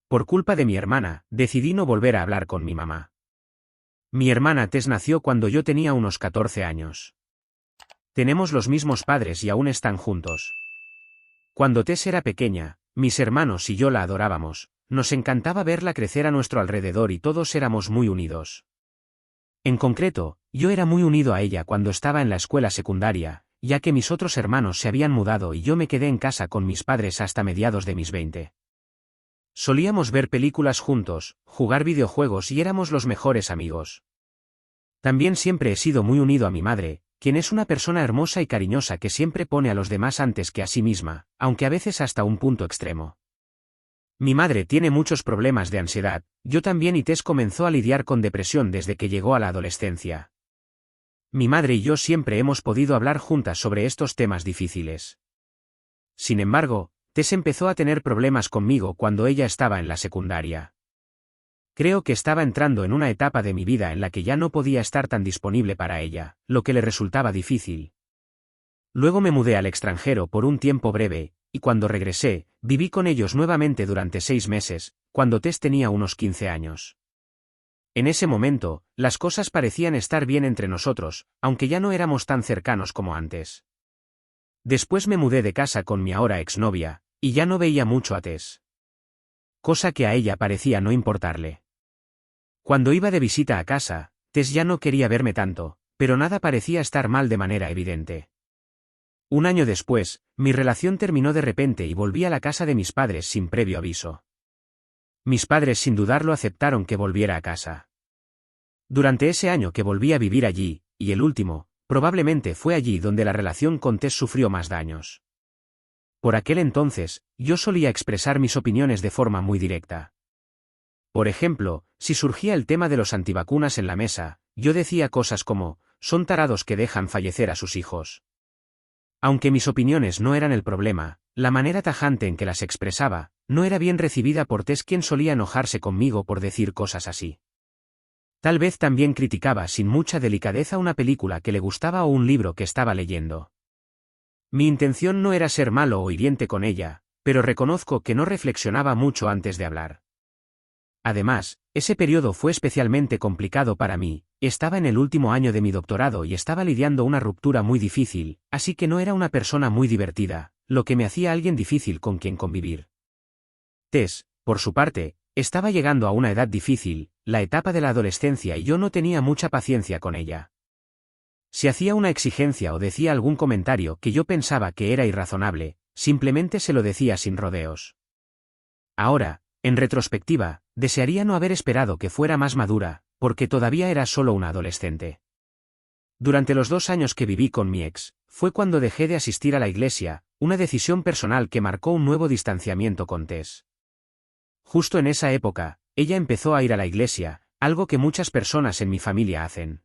Por culpa de mi hermana, decidí no volver a hablar con mi mamá. Mi hermana Tess nació cuando yo tenía unos 14 años. Tenemos los mismos padres y aún están juntos. Cuando Tess era pequeña, mis hermanos y yo la adorábamos, nos encantaba verla crecer a nuestro alrededor y todos éramos muy unidos. En concreto, yo era muy unido a ella cuando estaba en la escuela secundaria, ya que mis otros hermanos se habían mudado y yo me quedé en casa con mis padres hasta mediados de mis 20. Solíamos ver películas juntos, jugar videojuegos y éramos los mejores amigos. También siempre he sido muy unido a mi madre, quien es una persona hermosa y cariñosa que siempre pone a los demás antes que a sí misma, aunque a veces hasta un punto extremo. Mi madre tiene muchos problemas de ansiedad, yo también y Tess comenzó a lidiar con depresión desde que llegó a la adolescencia. Mi madre y yo siempre hemos podido hablar juntas sobre estos temas difíciles. Sin embargo, Tess empezó a tener problemas conmigo cuando ella estaba en la secundaria. Creo que estaba entrando en una etapa de mi vida en la que ya no podía estar tan disponible para ella, lo que le resultaba difícil. Luego me mudé al extranjero por un tiempo breve, y cuando regresé, viví con ellos nuevamente durante 6 meses, cuando Tess tenía unos 15 años. En ese momento, las cosas parecían estar bien entre nosotros, aunque ya no éramos tan cercanos como antes. Después me mudé de casa con mi ahora exnovia, y ya no veía mucho a Tess. Cosa que a ella parecía no importarle. Cuando iba de visita a casa, Tess ya no quería verme tanto, pero nada parecía estar mal de manera evidente. Un año después, mi relación terminó de repente y volví a la casa de mis padres sin previo aviso. Mis padres sin dudarlo aceptaron que volviera a casa. Durante ese año que volví a vivir allí, y el último, probablemente fue allí donde la relación con Tess sufrió más daños. Por aquel entonces, yo solía expresar mis opiniones de forma muy directa. Por ejemplo, si surgía el tema de los antivacunas en la mesa, yo decía cosas como, son tarados que dejan fallecer a sus hijos. Aunque mis opiniones no eran el problema, la manera tajante en que las expresaba, no era bien recibida por Tess, quien solía enojarse conmigo por decir cosas así. Tal vez también criticaba sin mucha delicadeza una película que le gustaba o un libro que estaba leyendo. Mi intención no era ser malo o hiriente con ella, pero reconozco que no reflexionaba mucho antes de hablar. Además, ese periodo fue especialmente complicado para mí, estaba en el último año de mi doctorado y estaba lidiando una ruptura muy difícil, así que no era una persona muy divertida, lo que me hacía alguien difícil con quien convivir. Tess, por su parte, estaba llegando a una edad difícil, la etapa de la adolescencia, y yo no tenía mucha paciencia con ella. Si hacía una exigencia o decía algún comentario que yo pensaba que era irrazonable, simplemente se lo decía sin rodeos. Ahora, en retrospectiva, desearía no haber esperado que fuera más madura, porque todavía era solo una adolescente. Durante los 2 años que viví con mi ex, fue cuando dejé de asistir a la iglesia, una decisión personal que marcó un nuevo distanciamiento con Tess. Justo en esa época, ella empezó a ir a la iglesia, algo que muchas personas en mi familia hacen.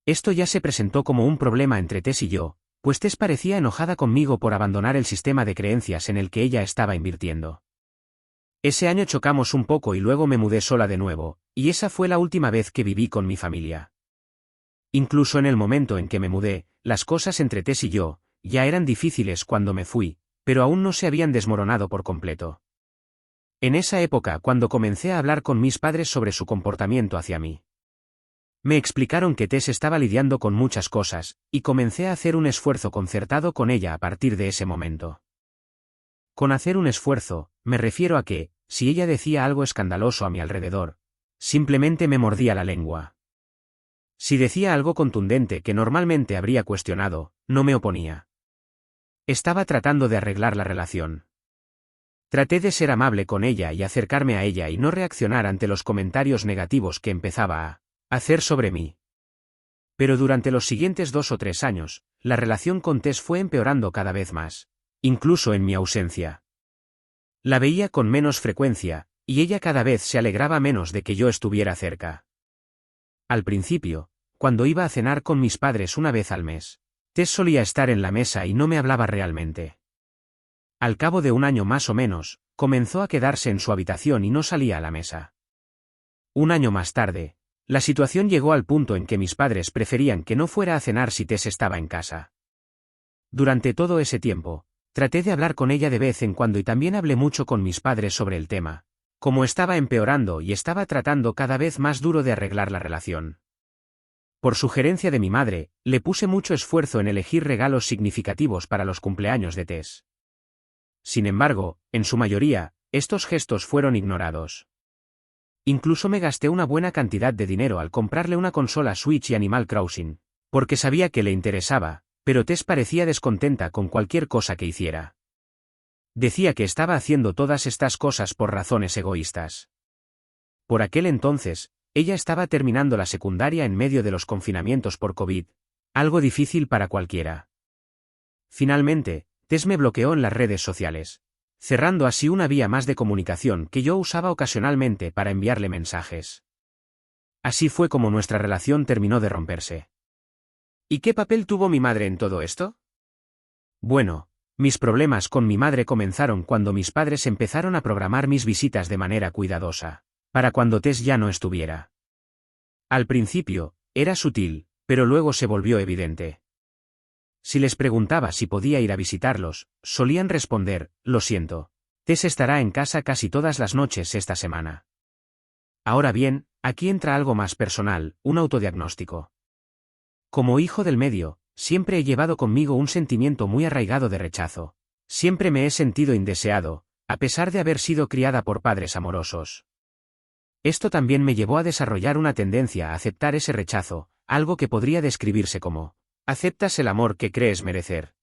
Esto ya se presentó como un problema entre Tess y yo, pues Tess parecía enojada conmigo por abandonar el sistema de creencias en el que ella estaba invirtiendo. Ese año chocamos un poco y luego me mudé sola de nuevo, y esa fue la última vez que viví con mi familia. Incluso en el momento en que me mudé, las cosas entre Tess y yo, ya eran difíciles cuando me fui, pero aún no se habían desmoronado por completo. En esa época cuando comencé a hablar con mis padres sobre su comportamiento hacia mí. Me explicaron que Tess estaba lidiando con muchas cosas, y comencé a hacer un esfuerzo concertado con ella a partir de ese momento. Con hacer un esfuerzo, me refiero a que, si ella decía algo escandaloso a mi alrededor, simplemente me mordía la lengua. Si decía algo contundente que normalmente habría cuestionado, no me oponía. Estaba tratando de arreglar la relación. Traté de ser amable con ella y acercarme a ella y no reaccionar ante los comentarios negativos que empezaba a hacer sobre mí. Pero durante los siguientes 2 o 3 años, la relación con Tess fue empeorando cada vez más, incluso en mi ausencia. La veía con menos frecuencia, y ella cada vez se alegraba menos de que yo estuviera cerca. Al principio, cuando iba a cenar con mis padres una vez al mes, Tess solía estar en la mesa y no me hablaba realmente. Al cabo de un año más o menos, comenzó a quedarse en su habitación y no salía a la mesa. Un año más tarde, la situación llegó al punto en que mis padres preferían que no fuera a cenar si Tess estaba en casa. Durante todo ese tiempo, traté de hablar con ella de vez en cuando y también hablé mucho con mis padres sobre el tema, Como estaba empeorando y estaba tratando cada vez más duro de arreglar la relación. Por sugerencia de mi madre, le puse mucho esfuerzo en elegir regalos significativos para los cumpleaños de Tess. Sin embargo, en su mayoría, estos gestos fueron ignorados. Incluso me gasté una buena cantidad de dinero al comprarle una consola Switch y Animal Crossing, porque sabía que le interesaba, pero Tess parecía descontenta con cualquier cosa que hiciera. Decía que estaba haciendo todas estas cosas por razones egoístas. Por aquel entonces, ella estaba terminando la secundaria en medio de los confinamientos por COVID, algo difícil para cualquiera. Finalmente, Tess me bloqueó en las redes sociales, cerrando así una vía más de comunicación que yo usaba ocasionalmente para enviarle mensajes. Así fue como nuestra relación terminó de romperse. ¿Y qué papel tuvo mi madre en todo esto? Bueno, mis problemas con mi madre comenzaron cuando mis padres empezaron a programar mis visitas de manera cuidadosa, para cuando Tess ya no estuviera. Al principio, era sutil, pero luego se volvió evidente. Si les preguntaba si podía ir a visitarlos, solían responder, lo siento, Tess estará en casa casi todas las noches esta semana. Ahora bien, aquí entra algo más personal, un autodiagnóstico. Como hijo del medio, siempre he llevado conmigo un sentimiento muy arraigado de rechazo. Siempre me he sentido indeseado, a pesar de haber sido criada por padres amorosos. Esto también me llevó a desarrollar una tendencia a aceptar ese rechazo, algo que podría describirse como, aceptas el amor que crees merecer.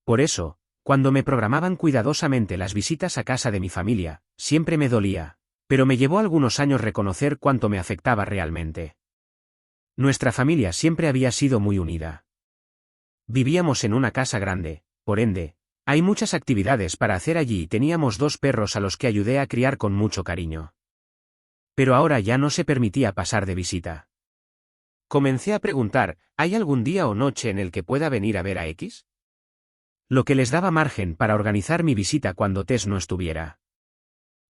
Por eso, cuando me programaban cuidadosamente las visitas a casa de mi familia, siempre me dolía, pero me llevó algunos años reconocer cuánto me afectaba realmente. Nuestra familia siempre había sido muy unida. Vivíamos en una casa grande, por ende, hay muchas actividades para hacer allí y teníamos 2 perros a los que ayudé a criar con mucho cariño. Pero ahora ya no se permitía pasar de visita. Comencé a preguntar, ¿hay algún día o noche en el que pueda venir a ver a X? Lo que les daba margen para organizar mi visita cuando Tess no estuviera.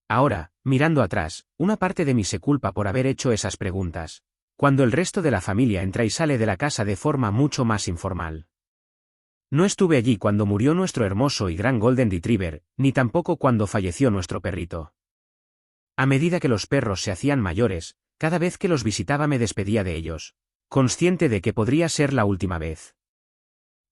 Ahora, mirando atrás, una parte de mí se culpa por haber hecho esas preguntas, cuando el resto de la familia entra y sale de la casa de forma mucho más informal. No estuve allí cuando murió nuestro hermoso y gran Golden Retriever, ni tampoco cuando falleció nuestro perrito. A medida que los perros se hacían mayores, cada vez que los visitaba me despedía de ellos, consciente de que podría ser la última vez.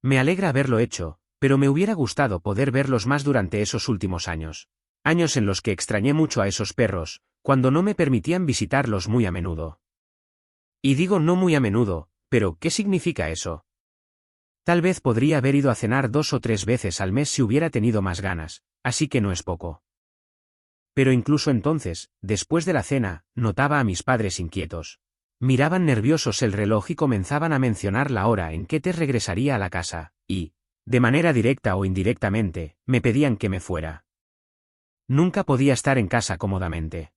Me alegra haberlo hecho, pero me hubiera gustado poder verlos más durante esos últimos años. Años en los que extrañé mucho a esos perros, cuando no me permitían visitarlos muy a menudo. Y digo no muy a menudo, pero ¿qué significa eso? Tal vez podría haber ido a cenar 2 o 3 veces al mes si hubiera tenido más ganas, así que no es poco. Pero incluso entonces, después de la cena, notaba a mis padres inquietos. Miraban nerviosos el reloj y comenzaban a mencionar la hora en que Tess regresaría a la casa, y, de manera directa o indirectamente, me pedían que me fuera. Nunca podía estar en casa cómodamente.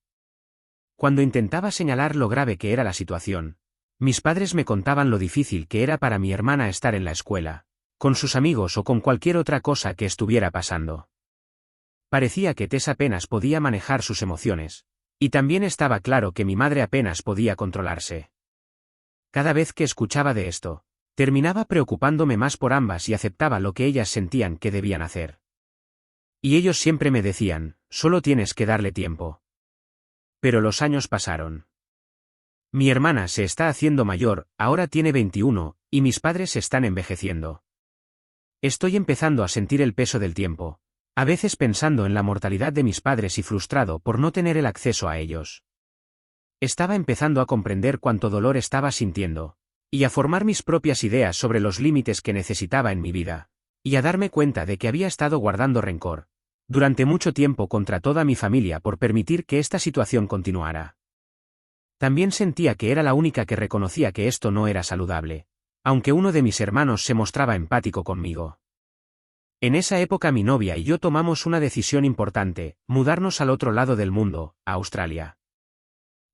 Cuando intentaba señalar lo grave que era la situación, mis padres me contaban lo difícil que era para mi hermana estar en la escuela, con sus amigos o con cualquier otra cosa que estuviera pasando. Parecía que Tess apenas podía manejar sus emociones, y también estaba claro que mi madre apenas podía controlarse. Cada vez que escuchaba de esto, terminaba preocupándome más por ambas y aceptaba lo que ellas sentían que debían hacer. Y ellos siempre me decían, solo tienes que darle tiempo. Pero los años pasaron. Mi hermana se está haciendo mayor, ahora tiene 21, y mis padres están envejeciendo. Estoy empezando a sentir el peso del tiempo, a veces pensando en la mortalidad de mis padres y frustrado por no tener el acceso a ellos. Estaba empezando a comprender cuánto dolor estaba sintiendo, y a formar mis propias ideas sobre los límites que necesitaba en mi vida, y a darme cuenta de que había estado guardando rencor, durante mucho tiempo contra toda mi familia por permitir que esta situación continuara. También sentía que era la única que reconocía que esto no era saludable, aunque uno de mis hermanos se mostraba empático conmigo. En esa época mi novia y yo tomamos una decisión importante, mudarnos al otro lado del mundo, a Australia.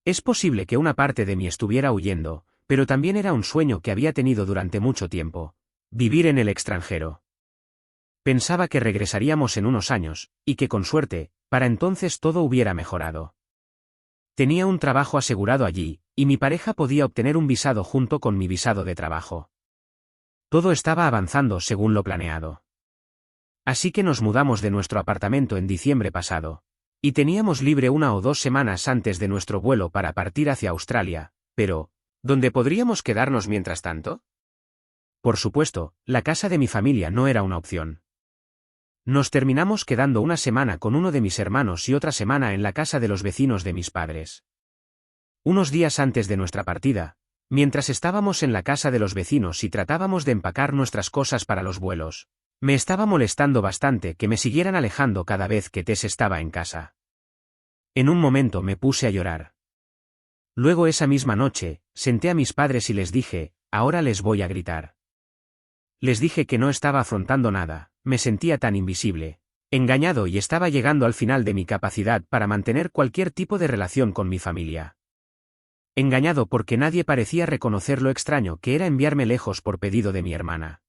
Es posible que una parte de mí estuviera huyendo, pero también era un sueño que había tenido durante mucho tiempo, vivir en el extranjero. Pensaba que regresaríamos en unos años, y que con suerte, para entonces todo hubiera mejorado. Tenía un trabajo asegurado allí, y mi pareja podía obtener un visado junto con mi visado de trabajo. Todo estaba avanzando según lo planeado. Así que nos mudamos de nuestro apartamento en diciembre pasado, Y teníamos libre 1 o 2 semanas antes de nuestro vuelo para partir hacia Australia, pero, ¿dónde podríamos quedarnos mientras tanto? Por supuesto, la casa de mi familia no era una opción. Nos terminamos quedando una semana con uno de mis hermanos y otra semana en la casa de los vecinos de mis padres. Unos días antes de nuestra partida, mientras estábamos en la casa de los vecinos y tratábamos de empacar nuestras cosas para los vuelos, me estaba molestando bastante que me siguieran alejando cada vez que Tess estaba en casa. En un momento me puse a llorar. Luego esa misma noche, senté a mis padres y les dije, ahora les voy a gritar. Les dije que no estaba afrontando nada, me sentía tan invisible, engañado y estaba llegando al final de mi capacidad para mantener cualquier tipo de relación con mi familia. Engañado porque nadie parecía reconocer lo extraño que era enviarme lejos por pedido de mi hermana.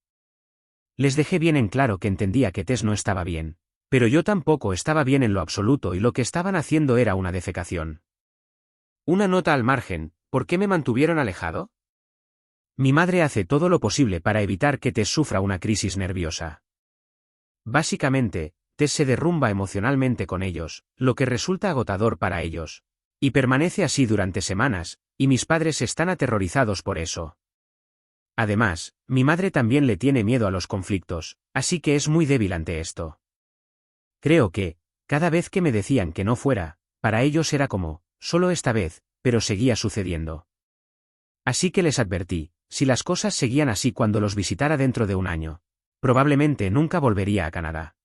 Les dejé bien en claro que entendía que Tess no estaba bien, pero yo tampoco estaba bien en lo absoluto y lo que estaban haciendo era una defecación. Una nota al margen, ¿por qué me mantuvieron alejado? Mi madre hace todo lo posible para evitar que Tess sufra una crisis nerviosa. Básicamente, Tess se derrumba emocionalmente con ellos, lo que resulta agotador para ellos. Y permanece así durante semanas, y mis padres están aterrorizados por eso. Además, mi madre también le tiene miedo a los conflictos, así que es muy débil ante esto. Creo que, cada vez que me decían que no fuera, para ellos era como, solo esta vez, pero seguía sucediendo. Así que les advertí, si las cosas seguían así cuando los visitara dentro de un año, probablemente nunca volvería a Canadá.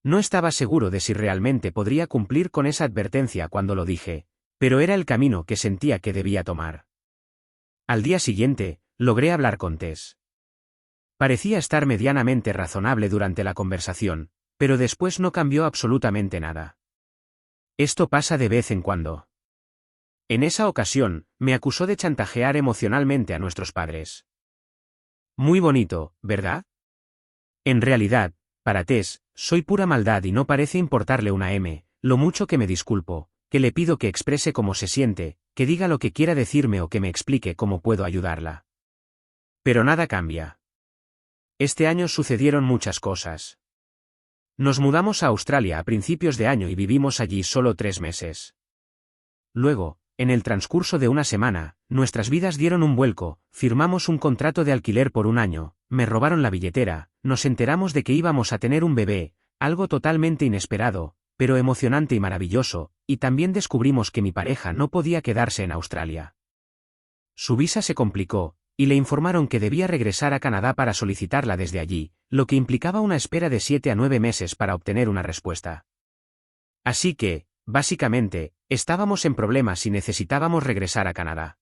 No estaba seguro de si realmente podría cumplir con esa advertencia cuando lo dije, pero era el camino que sentía que debía tomar. Al día siguiente, logré hablar con Tess. Parecía estar medianamente razonable durante la conversación, pero después no cambió absolutamente nada. Esto pasa de vez en cuando. En esa ocasión, me acusó de chantajear emocionalmente a nuestros padres. Muy bonito, ¿verdad? En realidad, para Tess, soy pura maldad y no parece importarle una lo mucho que me disculpo, que le pido que exprese cómo se siente, que diga lo que quiera decirme o que me explique cómo puedo ayudarla. Pero nada cambia. Este año sucedieron muchas cosas. Nos mudamos a Australia a principios de año y vivimos allí solo 3 meses. Luego, en el transcurso de una semana, nuestras vidas dieron un vuelco, firmamos un contrato de alquiler por un año, me robaron la billetera, nos enteramos de que íbamos a tener un bebé, algo totalmente inesperado, pero emocionante y maravilloso, y también descubrimos que mi pareja no podía quedarse en Australia. Su visa se complicó, y le informaron que debía regresar a Canadá para solicitarla desde allí, lo que implicaba una espera de 7 a 9 meses para obtener una respuesta. Así que, básicamente, estábamos en problemas y necesitábamos regresar a Canadá.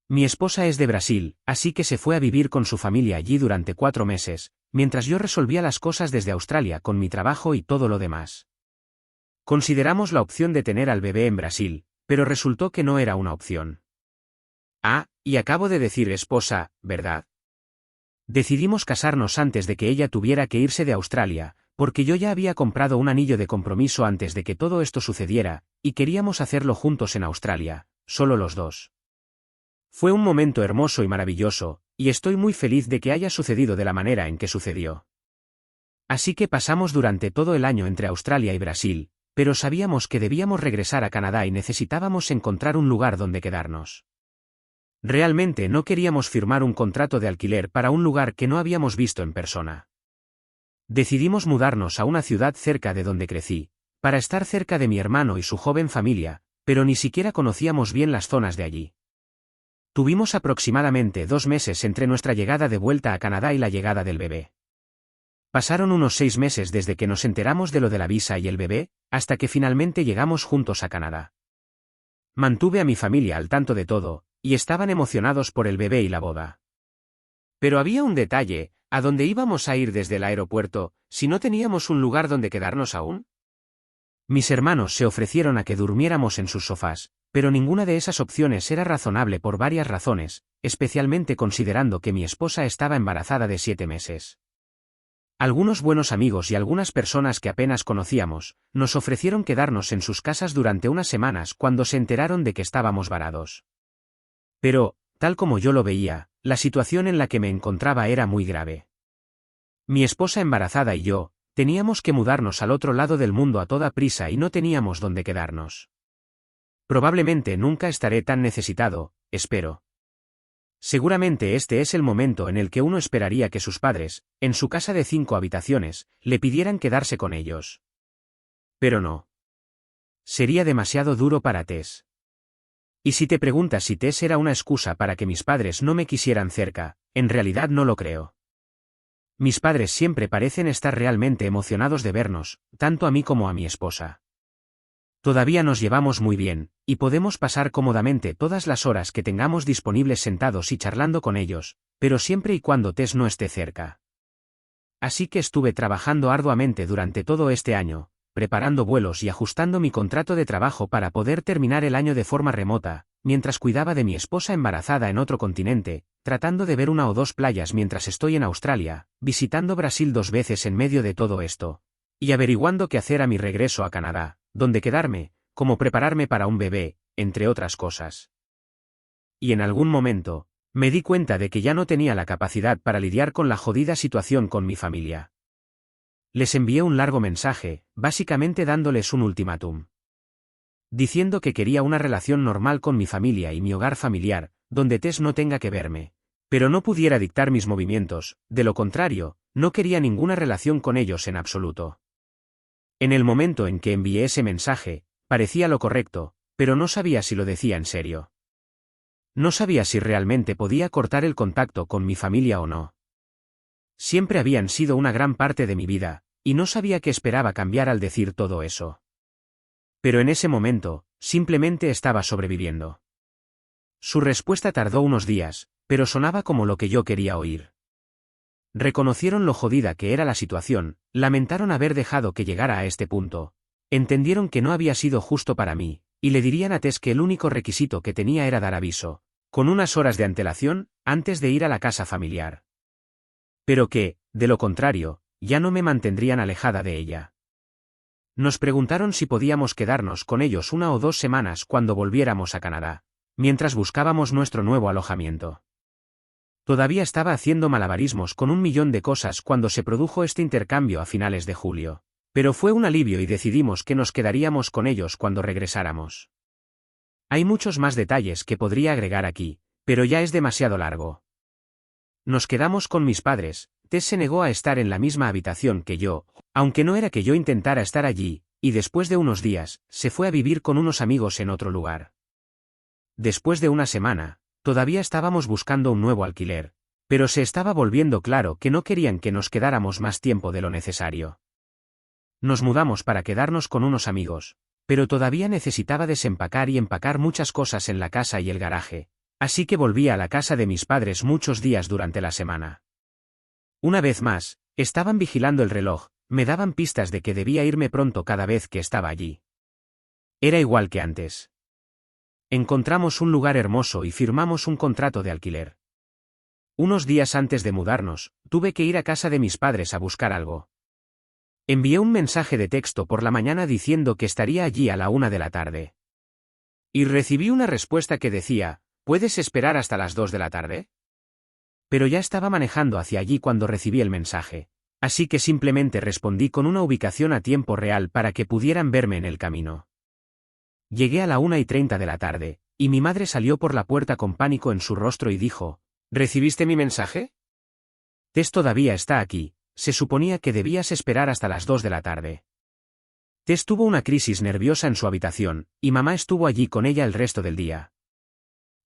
Mi esposa es de Brasil, así que se fue a vivir con su familia allí durante 4 meses, mientras yo resolvía las cosas desde Australia con mi trabajo y todo lo demás. Consideramos la opción de tener al bebé en Brasil, pero resultó que no era una opción. Ah, y acabo de decir esposa, ¿verdad? Decidimos casarnos antes de que ella tuviera que irse de Australia, porque yo ya había comprado un anillo de compromiso antes de que todo esto sucediera, y queríamos hacerlo juntos en Australia, solo los dos. Fue un momento hermoso y maravilloso, y estoy muy feliz de que haya sucedido de la manera en que sucedió. Así que pasamos durante todo el año entre Australia y Brasil, pero sabíamos que debíamos regresar a Canadá y necesitábamos encontrar un lugar donde quedarnos. Realmente no queríamos firmar un contrato de alquiler para un lugar que no habíamos visto en persona. Decidimos mudarnos a una ciudad cerca de donde crecí, para estar cerca de mi hermano y su joven familia, pero ni siquiera conocíamos bien las zonas de allí. Tuvimos aproximadamente 2 meses entre nuestra llegada de vuelta a Canadá y la llegada del bebé. Pasaron unos 6 meses desde que nos enteramos de lo de la visa y el bebé, hasta que finalmente llegamos juntos a Canadá. Mantuve a mi familia al tanto de todo, y estaban emocionados por el bebé y la boda. Pero había un detalle, ¿a dónde íbamos a ir desde el aeropuerto, si no teníamos un lugar donde quedarnos aún? Mis hermanos se ofrecieron a que durmiéramos en sus sofás, pero ninguna de esas opciones era razonable por varias razones, especialmente considerando que mi esposa estaba embarazada de 7 meses. Algunos buenos amigos y algunas personas que apenas conocíamos, nos ofrecieron quedarnos en sus casas durante unas semanas cuando se enteraron de que estábamos varados. Pero, tal como yo lo veía, la situación en la que me encontraba era muy grave. Mi esposa embarazada y yo, Teníamos que mudarnos al otro lado del mundo a toda prisa y no teníamos dónde quedarnos. Probablemente nunca estaré tan necesitado, espero. Seguramente este es el momento en el que uno esperaría que sus padres, en su casa de 5 habitaciones, le pidieran quedarse con ellos. Pero no. Sería demasiado duro para Tess. Y si te preguntas si Tess era una excusa para que mis padres no me quisieran cerca, en realidad no lo creo. Mis padres siempre parecen estar realmente emocionados de vernos, tanto a mí como a mi esposa. Todavía nos llevamos muy bien, y podemos pasar cómodamente todas las horas que tengamos disponibles sentados y charlando con ellos, pero siempre y cuando Tess no esté cerca. Así que estuve trabajando arduamente durante todo este año, preparando vuelos y ajustando mi contrato de trabajo para poder terminar el año de forma remota, mientras cuidaba de mi esposa embarazada en otro continente, tratando de ver 1 o 2 playas mientras estoy en Australia, visitando Brasil 2 veces en medio de todo esto, y averiguando qué hacer a mi regreso a Canadá, dónde quedarme, cómo prepararme para un bebé, entre otras cosas. Y en algún momento, me di cuenta de que ya no tenía la capacidad para lidiar con la jodida situación con mi familia. Les envié un largo mensaje, básicamente dándoles un ultimátum. Diciendo que quería una relación normal con mi familia y mi hogar familiar, donde Tess no tenga que verme, pero no pudiera dictar mis movimientos, de lo contrario, no quería ninguna relación con ellos en absoluto. En el momento en que envié ese mensaje, parecía lo correcto, pero no sabía si lo decía en serio. No sabía si realmente podía cortar el contacto con mi familia o no. Siempre habían sido una gran parte de mi vida, y no sabía qué esperaba cambiar al decir todo eso. Pero en ese momento, simplemente estaba sobreviviendo. Su respuesta tardó unos días, pero sonaba como lo que yo quería oír. Reconocieron lo jodida que era la situación, lamentaron haber dejado que llegara a este punto, entendieron que no había sido justo para mí, y le dirían a Tess que el único requisito que tenía era dar aviso, con unas horas de antelación, antes de ir a la casa familiar. Pero que, de lo contrario, ya no me mantendrían alejada de ella. Nos preguntaron si podíamos quedarnos con ellos 1 o 2 semanas cuando volviéramos a Canadá, mientras buscábamos nuestro nuevo alojamiento. Todavía estaba haciendo malabarismos con 1 millón de cosas cuando se produjo este intercambio a finales de julio, pero fue un alivio y decidimos que nos quedaríamos con ellos cuando regresáramos. Hay muchos más detalles que podría agregar aquí, pero ya es demasiado largo. Nos quedamos con mis padres. Tess se negó a estar en la misma habitación que yo, aunque no era que yo intentara estar allí, y después de unos días, se fue a vivir con unos amigos en otro lugar. Después de una semana, todavía estábamos buscando un nuevo alquiler, pero se estaba volviendo claro que no querían que nos quedáramos más tiempo de lo necesario. Nos mudamos para quedarnos con unos amigos, pero todavía necesitaba desempacar y empacar muchas cosas en la casa y el garaje, así que volví a la casa de mis padres muchos días durante la semana. Una vez más, estaban vigilando el reloj, me daban pistas de que debía irme pronto cada vez que estaba allí. Era igual que antes. Encontramos un lugar hermoso y firmamos un contrato de alquiler. Unos días antes de mudarnos, tuve que ir a casa de mis padres a buscar algo. Envié un mensaje de texto por la mañana diciendo que estaría allí a la 1 de la tarde. Y recibí una respuesta que decía, ¿puedes esperar hasta las 2 de la tarde? Pero ya estaba manejando hacia allí cuando recibí el mensaje, así que simplemente respondí con una ubicación a tiempo real para que pudieran verme en el camino. Llegué a la 1:30 de la tarde, y mi madre salió por la puerta con pánico en su rostro y dijo, ¿recibiste mi mensaje? Tess todavía está aquí, se suponía que debías esperar hasta las 2 de la tarde. Tess tuvo una crisis nerviosa en su habitación, y mamá estuvo allí con ella el resto del día.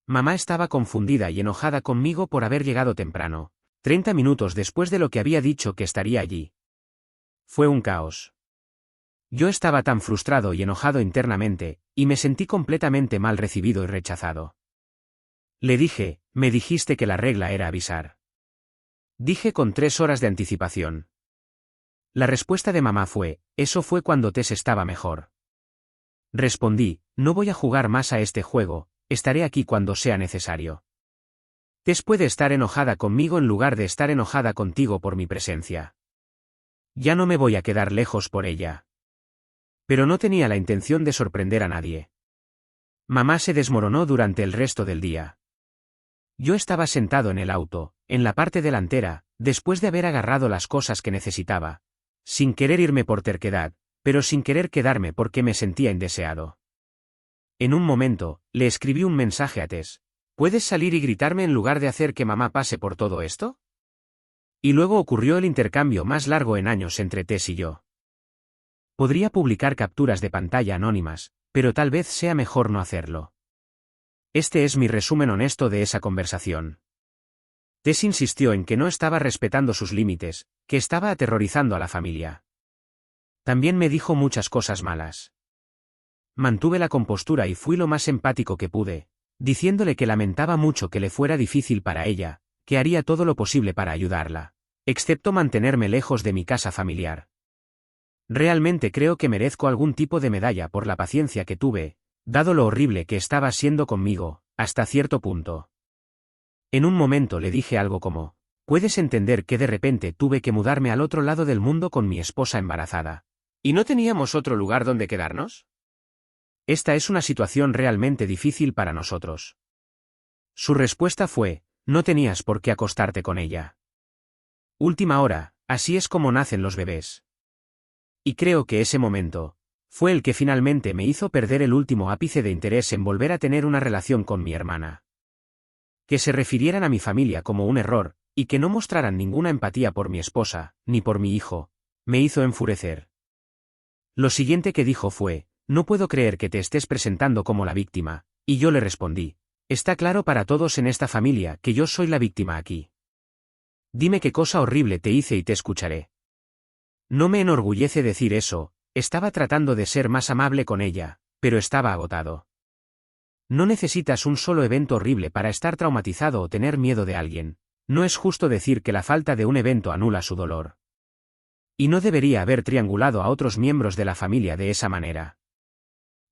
Mamá estaba confundida y enojada conmigo por haber llegado temprano, 30 minutos después de lo que había dicho que estaría allí. Fue un caos. Yo estaba tan frustrado y enojado internamente, y me sentí completamente mal recibido y rechazado. Le dije, me dijiste que la regla era avisar. Dije con 3 horas de anticipación. La respuesta de mamá fue, eso fue cuando Tess estaba mejor. Respondí, no voy a jugar más a este juego, estaré aquí cuando sea necesario. Tess puede estar enojada conmigo en lugar de estar enojada contigo por mi presencia. Ya no me voy a quedar lejos por ella. Pero no tenía la intención de sorprender a nadie. Mamá se desmoronó durante el resto del día. Yo estaba sentado en el auto, en la parte delantera, después de haber agarrado las cosas que necesitaba, sin querer irme por terquedad, pero sin querer quedarme porque me sentía indeseado. En un momento, le escribí un mensaje a Tess. ¿Puedes salir y gritarme en lugar de hacer que mamá pase por todo esto? Y luego ocurrió el intercambio más largo en años entre Tess y yo. Podría publicar capturas de pantalla anónimas, pero tal vez sea mejor no hacerlo. Este es mi resumen honesto de esa conversación. Tess insistió en que no estaba respetando sus límites, que estaba aterrorizando a la familia. También me dijo muchas cosas malas. Mantuve la compostura y fui lo más empático que pude, diciéndole que lamentaba mucho que le fuera difícil para ella, que haría todo lo posible para ayudarla, excepto mantenerme lejos de mi casa familiar. Realmente creo que merezco algún tipo de medalla por la paciencia que tuve, dado lo horrible que estaba siendo conmigo, hasta cierto punto. En un momento le dije algo como, ¿puedes entender que de repente tuve que mudarme al otro lado del mundo con mi esposa embarazada? ¿Y no teníamos otro lugar donde quedarnos? Esta es una situación realmente difícil para nosotros. Su respuesta fue, no tenías por qué acostarte con ella. Última hora, así es como nacen los bebés. Y creo que ese momento fue el que finalmente me hizo perder el último ápice de interés en volver a tener una relación con mi hermana. Que se refirieran a mi familia como un error, y que no mostraran ninguna empatía por mi esposa, ni por mi hijo, me hizo enfurecer. Lo siguiente que dijo fue, no puedo creer que te estés presentando como la víctima, y yo le respondí, está claro para todos en esta familia que yo soy la víctima aquí. Dime qué cosa horrible te hice y te escucharé. No me enorgullece decir eso, estaba tratando de ser más amable con ella, pero estaba agotado. No necesitas un solo evento horrible para estar traumatizado o tener miedo de alguien, no es justo decir que la falta de un evento anula su dolor. Y no debería haber triangulado a otros miembros de la familia de esa manera.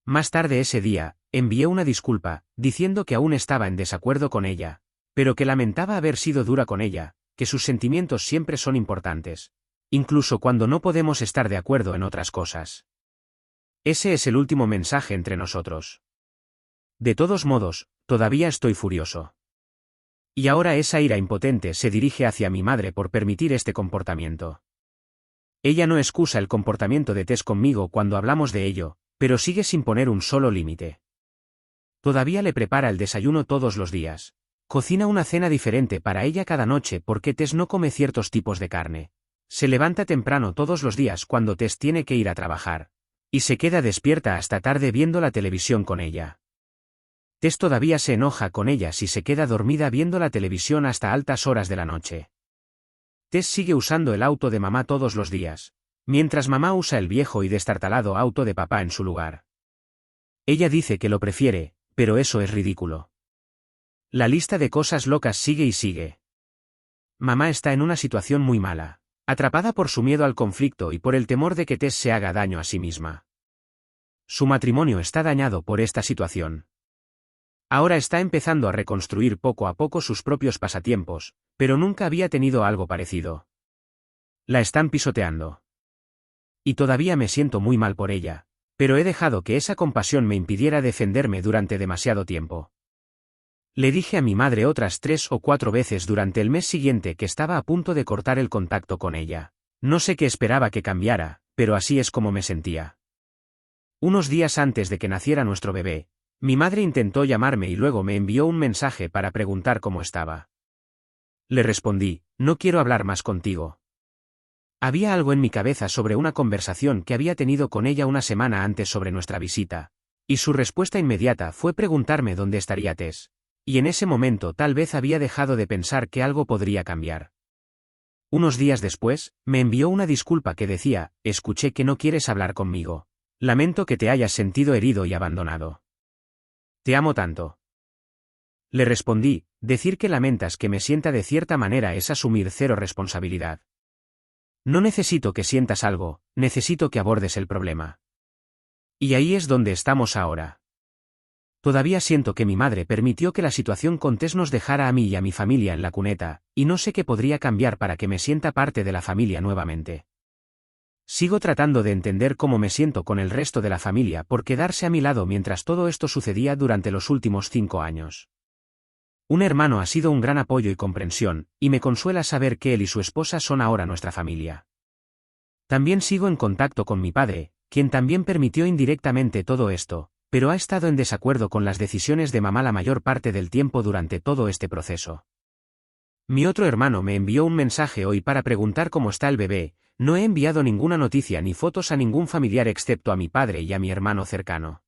Más tarde ese día, envié una disculpa, diciendo que aún estaba en desacuerdo con ella, pero que lamentaba haber sido dura con ella, que sus sentimientos siempre son importantes, incluso cuando no podemos estar de acuerdo en otras cosas. Ese es el último mensaje entre nosotros. De todos modos, todavía estoy furioso. Y ahora esa ira impotente se dirige hacia mi madre por permitir este comportamiento. Ella no excusa el comportamiento de Tess conmigo cuando hablamos de ello, pero sigue sin poner un solo límite. Todavía le prepara el desayuno todos los días. Cocina una cena diferente para ella cada noche porque Tess no come ciertos tipos de carne. Se levanta temprano todos los días cuando Tess tiene que ir a trabajar. Y se queda despierta hasta tarde viendo la televisión con ella. Tess todavía se enoja con ella si se queda dormida viendo la televisión hasta altas horas de la noche. Tess sigue usando el auto de mamá todos los días, mientras mamá usa el viejo y destartalado auto de papá en su lugar. Ella dice que lo prefiere, pero eso es ridículo. La lista de cosas locas sigue y sigue. Mamá está en una situación muy mala, atrapada por su miedo al conflicto y por el temor de que Tess se haga daño a sí misma. Su matrimonio está dañado por esta situación. Ahora está empezando a reconstruir poco a poco sus propios pasatiempos, pero nunca había tenido algo parecido. La están pisoteando. Y todavía me siento muy mal por ella, pero he dejado que esa compasión me impidiera defenderme durante demasiado tiempo. Le dije a mi madre otras 3 o 4 veces durante el mes siguiente que estaba a punto de cortar el contacto con ella. No sé qué esperaba que cambiara, pero así es como me sentía. Unos días antes de que naciera nuestro bebé, mi madre intentó llamarme y luego me envió un mensaje para preguntar cómo estaba. Le respondí, no quiero hablar más contigo. Había algo en mi cabeza sobre una conversación que había tenido con ella una semana antes sobre nuestra visita, y su respuesta inmediata fue preguntarme dónde estaría Tess, y en ese momento tal vez había dejado de pensar que algo podría cambiar. Unos días después, me envió una disculpa que decía, escuché que no quieres hablar conmigo. Lamento que te hayas sentido herido y abandonado. Te amo tanto. Le respondí, decir que lamentas que me sienta de cierta manera es asumir cero responsabilidad. No necesito que sientas algo, necesito que abordes el problema. Y ahí es donde estamos ahora. Todavía siento que mi madre permitió que la situación con Tess nos dejara a mí y a mi familia en la cuneta, y no sé qué podría cambiar para que me sienta parte de la familia nuevamente. Sigo tratando de entender cómo me siento con el resto de la familia por quedarse a mi lado mientras todo esto sucedía durante los últimos 5 años. Un hermano ha sido un gran apoyo y comprensión, y me consuela saber que él y su esposa son ahora nuestra familia. También sigo en contacto con mi padre, quien también permitió indirectamente todo esto, pero ha estado en desacuerdo con las decisiones de mamá la mayor parte del tiempo durante todo este proceso. Mi otro hermano me envió un mensaje hoy para preguntar cómo está el bebé. No he enviado ninguna noticia ni fotos a ningún familiar excepto a mi padre y a mi hermano cercano.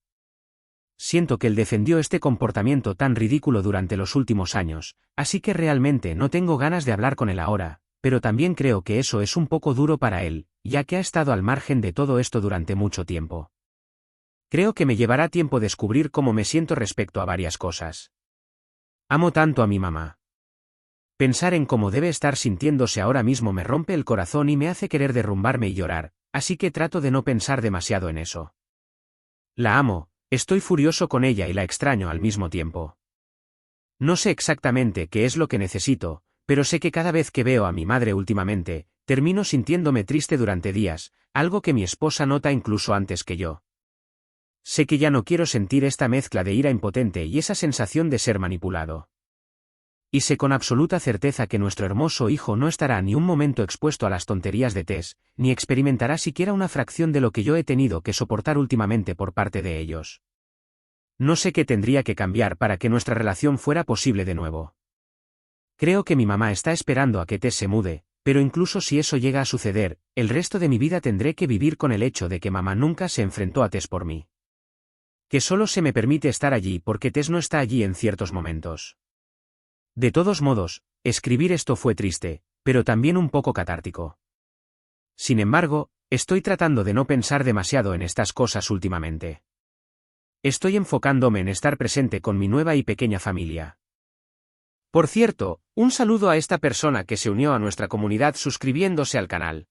Siento que él defendió este comportamiento tan ridículo durante los últimos años, así que realmente no tengo ganas de hablar con él ahora, pero también creo que eso es un poco duro para él, ya que ha estado al margen de todo esto durante mucho tiempo. Creo que me llevará tiempo descubrir cómo me siento respecto a varias cosas. Amo tanto a mi mamá. Pensar en cómo debe estar sintiéndose ahora mismo me rompe el corazón y me hace querer derrumbarme y llorar, así que trato de no pensar demasiado en eso. La amo, estoy furioso con ella y la extraño al mismo tiempo. No sé exactamente qué es lo que necesito, pero sé que cada vez que veo a mi madre últimamente, termino sintiéndome triste durante días, algo que mi esposa nota incluso antes que yo. Sé que ya no quiero sentir esta mezcla de ira impotente y esa sensación de ser manipulado. Y sé con absoluta certeza que nuestro hermoso hijo no estará ni un momento expuesto a las tonterías de Tess, ni experimentará siquiera una fracción de lo que yo he tenido que soportar últimamente por parte de ellos. No sé qué tendría que cambiar para que nuestra relación fuera posible de nuevo. Creo que mi mamá está esperando a que Tess se mude, pero incluso si eso llega a suceder, el resto de mi vida tendré que vivir con el hecho de que mamá nunca se enfrentó a Tess por mí. Que solo se me permite estar allí porque Tess no está allí en ciertos momentos. De todos modos, escribir esto fue triste, pero también un poco catártico. Sin embargo, estoy tratando de no pensar demasiado en estas cosas últimamente. Estoy enfocándome en estar presente con mi nueva y pequeña familia. Por cierto, un saludo a esta persona que se unió a nuestra comunidad suscribiéndose al canal.